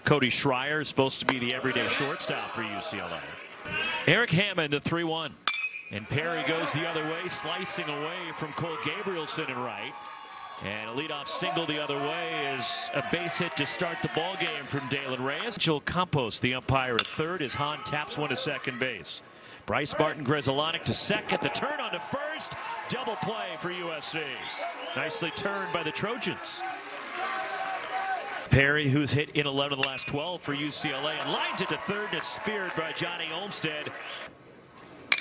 Cody Schreier is supposed to be the everyday shortstop for UCLA. Eric Hammond, the 3-1. And Perry goes the other way, slicing away from Cole Gabrielson in right. And a leadoff single the other way is a base hit to start the ball game from Dalen Reyes. Joel Campos, the umpire at third, as Hahn taps one to second base. Bryce Martin Grzelcyk to second. The turn on to first. Double play for USC. Nicely turned by the Trojans. Perry, who's hit in 11 of the last 12 for UCLA, and lines it to third, and it's speared by Johnny Olmstead.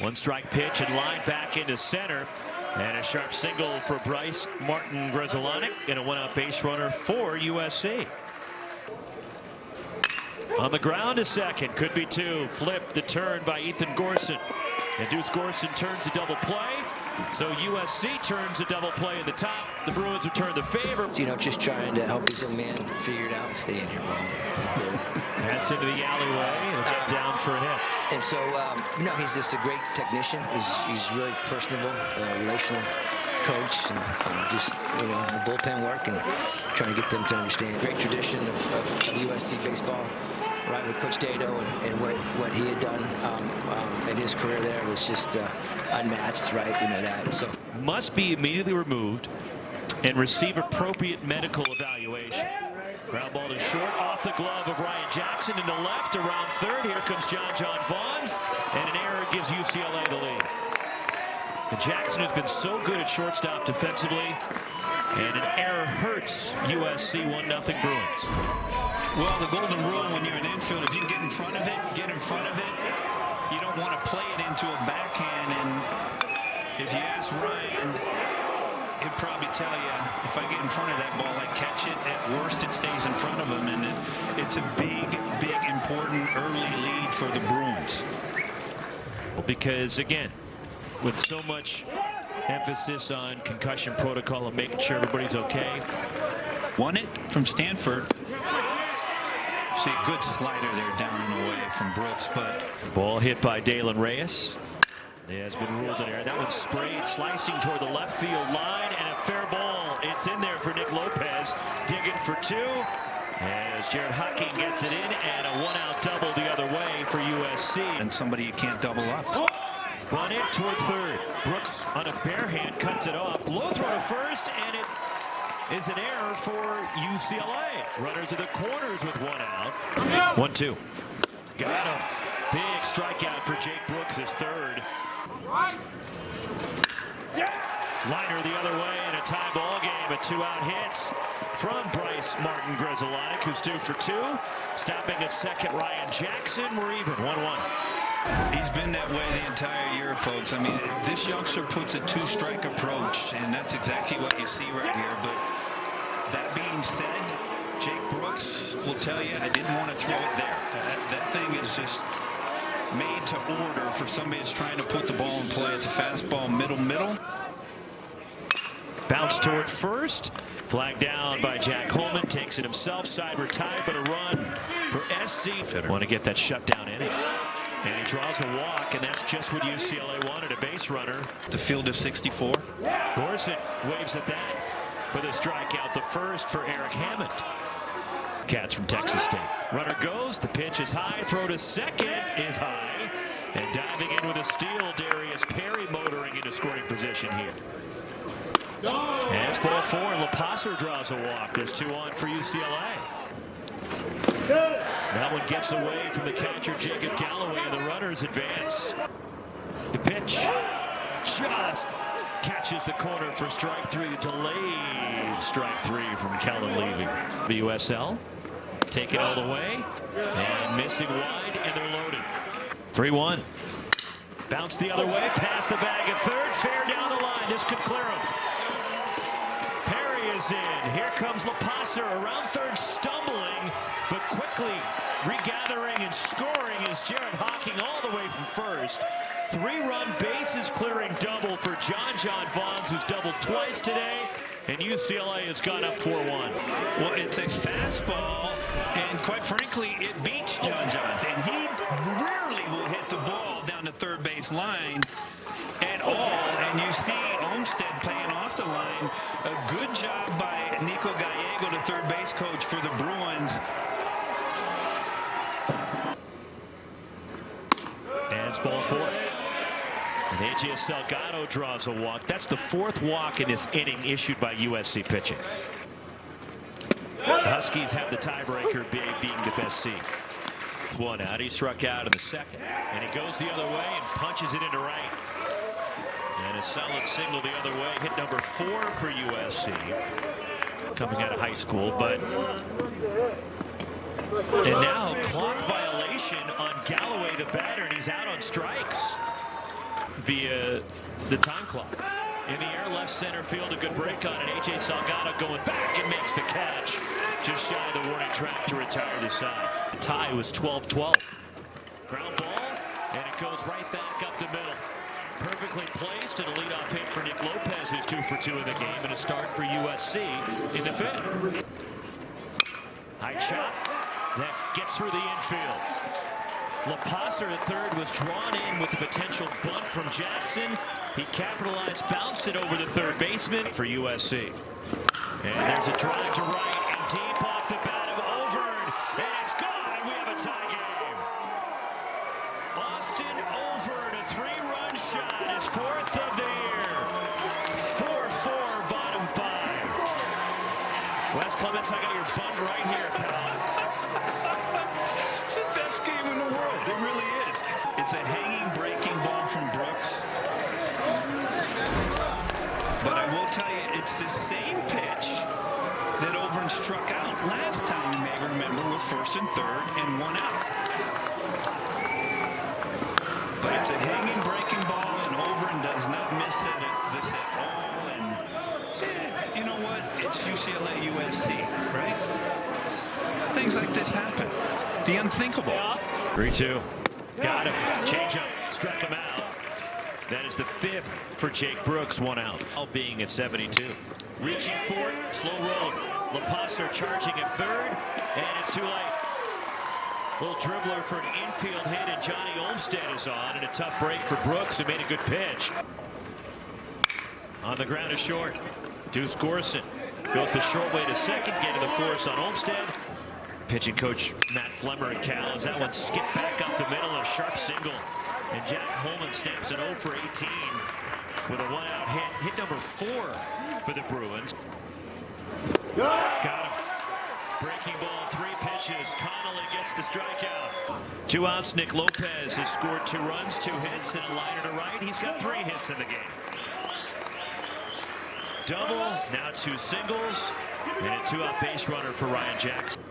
One strike pitch and line back into center. And a sharp single for Bryce Martin Grzelcyk, and a one-out base runner for USC. On the ground to second, could be two. Flip the turn by Ethan Gorson. And Deuce Gorson turns a double play. So USC turns a double play at the top. The Bruins return the favor. You know, just trying to help his young man figure it out and stay in here. That's into the alleyway and get down for a hit. And so, you know, he's just a great technician. He's really personable, relational coach, and just, you know, the bullpen work and trying to get them to understand. Great tradition of USC baseball, right, with Coach Dado and what he had done in his career there was just unmatched, right? You know that. And so must be immediately removed and receive appropriate medical evaluation. Ground ball to short, off the glove of Ryan Jackson into left, around third. Here comes John Vaughns, and an error gives UCLA the lead. And Jackson has been so good at shortstop defensively, and an error hurts USC 1-0 Bruins. Well, the golden rule when you're an infield, if you get in front of it, get in front of it. You don't want to play it into a backhand, and if you ask Ryan, he'd probably tell you, if I get in front of that ball, I catch it. At worst, it stays in front of him, and it's a big, important early lead for the Bruins. Because, again, with so much emphasis on concussion protocol and making sure everybody's okay. Won it from Stanford. See a good slider there down and away from Brooks, but ball hit by Dalen Reyes. It has been ruled in air. That one's sprayed, slicing toward the left field line, and a fair ball. It's in there for Nick Lopez, digging for two, as Jared Hocking gets it in, and a one-out double the other way for USC. And somebody you can't double up. Run it toward third. Brooks on a bare hand cuts it off. Low throw to first, and it is an error for UCLA. Runners to the corners with one out. 1-2. Got him. Big strikeout for Jake Brooks, his third. Liner the other way in a tie ball game. A two-out hits from Bryce Martin Grzelcyk, who's due for two. Stopping at second, Ryan Jackson. We're even, 1-1. He's been that way the entire year, folks. I mean, this youngster puts a two-strike approach, and that's exactly what you see right here. But that being said, Jake Brooks will tell you, I didn't want to throw it there. That thing is just made to order for somebody that's trying to put the ball in play. It's a fastball, middle. Bounce toward first. Flagged down by Jack Holman. Takes it himself. Side retired, but a run for SC. Want to get that shutdown inning. And he draws a walk, and that's just what UCLA wanted, a base runner. The field of 64. Gorson waves at that for the strikeout. The first for Eric Hammond. Cats from Texas State. Runner goes. The pitch is high. Throw to second is high. And diving in with a steal, Darius Perry motoring into scoring position here. And it's ball four. LePasser draws a walk. There's two on for UCLA. That one gets away from the catcher, Jacob Galloway, and the runners advance. The pitch just catches the corner for strike three. Delayed strike three from Kellen Levy. The USL take it all the way and missing wide, and they're loaded. 3-1. Bounce the other way, past the bag at third, fair down the line. This could clear him. Perry is in. Here comes LePasser around third, stumbling, but quickly regathering and scoring is Jared Hocking all the way from first. Three-run bases clearing double for John Vaughns, who's doubled twice today, and UCLA has gone up 4-1. Well, it's a fastball, and quite frankly, it beats John Johns, and he rarely will hit the ball down the third base line at all. And you see Olmstead playing off the line. A good job by Nico Gallego, the third base coach for the Bruins. And it's ball 4. And A.J. Salgado draws a walk. That's the 4th walk in this inning issued by USC pitching. The Huskies have the tiebreaker, being the best seed. 1 out. He struck out in the 2nd. And he goes the other way and punches it into right. And a solid single the other way. Hit number 4 for USC. Coming out of high school, but... And now clock violation on Galloway, the batter, and he's out on strikes via the time clock. In the air, left center field, a good break on it. A.J. Salgado going back and makes the catch. Just shy of the warning track to retire the side. The tie was 12-12. Ground ball, and it goes right back up the middle. Perfectly placed, and a leadoff hit for Nick Lopez, who's 2 for 2 in the game, and a start for USC in the 5th. High chop that gets through the infield. LaPasser at third was drawn in with the potential bunt from Jackson. He capitalized, bounced it over the third baseman for USC. And there's a drive to right and deep off the bat of Overn. And it's gone. We have a tie game. Austin Overn, a 3-run shot, his 4th of the year. 4-4, bottom 5. Wes Clements, I got your bunt right here, pal. It's the best game in the world. It really is. It's a hanging breaking ball from Brooks. But I will tell you, it's the same pitch that Overn struck out last time, you may remember, was 1st and 3rd and 1 out. But it's a hanging breaking ball, and Overn does not miss this at all. And you know what? It's UCLA, USC, right? Things like this happen. The unthinkable. 3-2. Got him. Change up. Struck him out. That is the 5th for Jake Brooks. 1 out. All being at 72. Reaching for it. Slow roll. LaPasser charging at third. And it's too late. Little dribbler for an infield hit, and Johnny Olmstead is on. And a tough break for Brooks, who made a good pitch. On the ground is short. Deuce Gorson goes the short way to second. Getting the force on Olmstead. Pitching coach Matt Flemmer and Cal as that one skipped back up the middle. A sharp single. And Jack Holman stamps an 0 for 18 with a 1-out hit. Hit number 4 for the Bruins. Got him. Breaking ball, 3 pitches. Connolly gets the strikeout. 2 outs. Nick Lopez has scored 2 runs, 2 hits, and a liner to right. He's got 3 hits in the game. Double, now 2 singles, and a 2-out base runner for Ryan Jackson.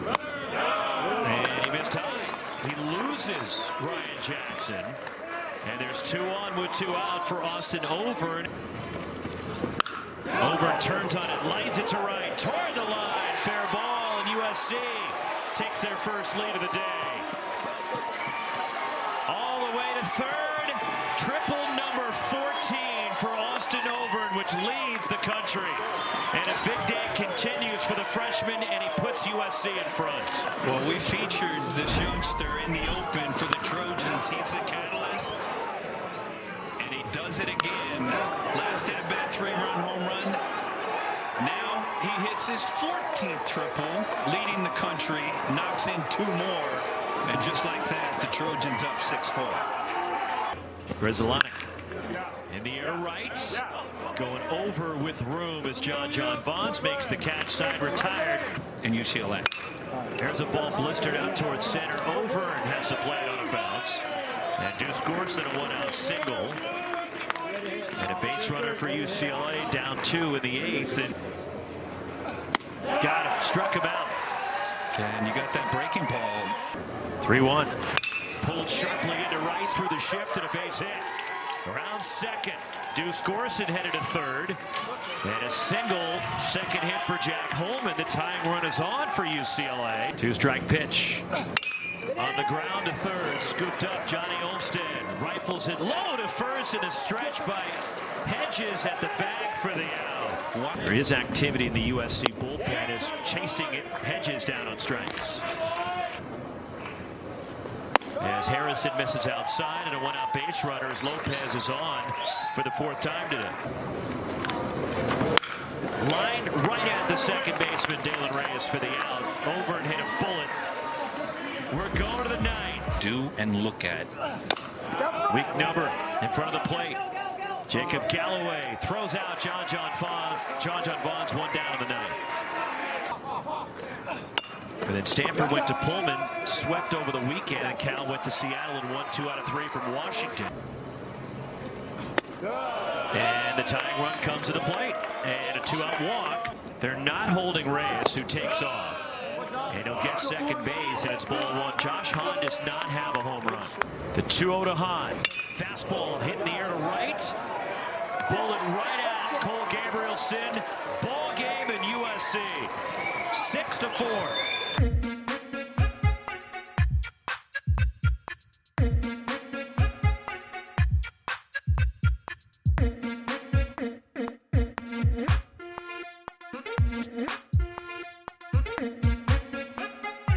And he missed time. He loses Ryan Jackson. And there's 2 on with 2 out for Austin Overn. Overn turns on it, lines it to right, toward the line. Fair ball, and USC takes their first lead of the day. All the way to third. Triple number 14 for Austin Overn, which leads the country. And a big day continues for the freshman, and he puts USC in front. Well, we featured this youngster in the open for the Trojans. He's the catalyst, and he does it again. Last at bat, 3-run home run. Now he hits his 14th triple, leading the country, knocks in 2 more, and just like that, the Trojans up 6-4. Grizzolani in the air right, going over with room as John Vaughns makes the catch, side retired. In UCLA. There's a ball blistered out towards center. Overn has to play it on a bounce. And Deuce Gorson, a 1-out single. And a base runner for UCLA, down 2 in the 8th. And got him, struck him out. And you got that breaking ball. 3-1. Pulled sharply into right through the shift and a base hit. Around second. Deuce Gorson headed to third. And a single, second hit for Jack Holman. The tying run is on for UCLA. 2-strike pitch. On the ground to third. Scooped up Johnny Olmstead. Rifles it low to first, and a stretch by Hedges at the bag for the out. There is activity in the USC bullpen as chasing it. Hedges down on strikes. As Harrison misses outside, and a 1-out base runner as Lopez is on for the 4th time today. Line right at the second baseman, Dalen Reyes, for the out. Overn hit a bullet We're going to the ninth. Do and look at. Weak number in front of the plate. Jacob Galloway throws out John Vaughn. John Vaughn's one down in the ninth. And then Stanford went to Pullman, swept over the weekend, and Cal went to Seattle and won 2 out of 3 from Washington. And the tying run comes to the plate, and a 2-out walk. They're not holding Reyes, who takes off. And he'll get second base, and it's ball 1. Josh Hahn does not have a home run. The 2-0 to Hahn. Fastball hit in the air to right. Bullet right out. Cole Gabrielson. Ball game in USC. 6-4.